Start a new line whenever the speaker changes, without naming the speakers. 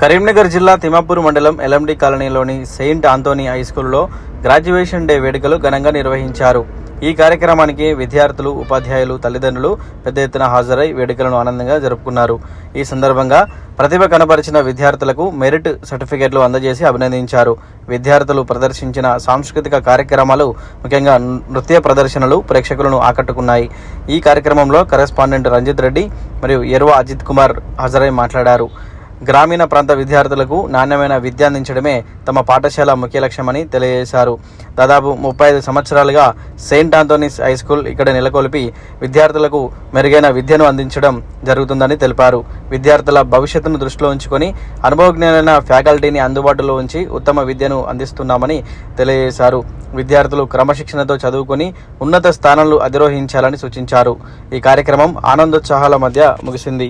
కరీంనగర్ జిల్లా తిమ్మాపూర్ మండలం ఎల్ఎండి కాలనీలోని సెయింట్ ఆంథోనీ హై స్కూల్లో గ్రాడ్యుయేషన్ డే వేడుకలు ఘనంగా నిర్వహించారు. ఈ కార్యక్రమానికి విద్యార్థులు, ఉపాధ్యాయులు, తల్లిదండ్రులు పెద్ద ఎత్తున హాజరై వేడుకలను ఆనందంగా జరుపుకున్నారు. ఈ సందర్భంగా ప్రతిభ కనబరిచిన విద్యార్థులకు మెరిట్ సర్టిఫికెట్లు అందజేసి అభినందించారు. విద్యార్థులు ప్రదర్శించిన సాంస్కృతిక కార్యక్రమాలు, ముఖ్యంగా నృత్య ప్రదర్శనలు ప్రేక్షకులను ఆకట్టుకున్నాయి. ఈ కార్యక్రమంలో కరెస్పాండెంట్ రంజిత్ రెడ్డి మరియు ఎర్వ అజిత్ కుమార్ హాజరై మాట్లాడారు. గ్రామీణ ప్రాంత విద్యార్థులకు నాణ్యమైన విద్య అందించడమే తమ పాఠశాల ముఖ్య లక్ష్యమని తెలియజేశారు. దాదాపు 35 సంవత్సరాలుగా సెయింట్ ఆంథోనీస్ హై స్కూల్ ఇక్కడ నెలకొల్పి విద్యార్థులకు మెరుగైన విద్యను అందించడం జరుగుతుందని తెలిపారు. విద్యార్థుల భవిష్యత్తును దృష్టిలో ఉంచుకొని అనుభవజ్ఞులైన ఫ్యాకల్టీని అందుబాటులో ఉంచి ఉత్తమ విద్యను అందిస్తున్నామని తెలియజేశారు. విద్యార్థులు క్రమశిక్షణతో చదువుకొని ఉన్నత స్థానాలు అధిరోహించాలని సూచించారు. ఈ కార్యక్రమం ఆనందోత్సాహాల మధ్య ముగిసింది.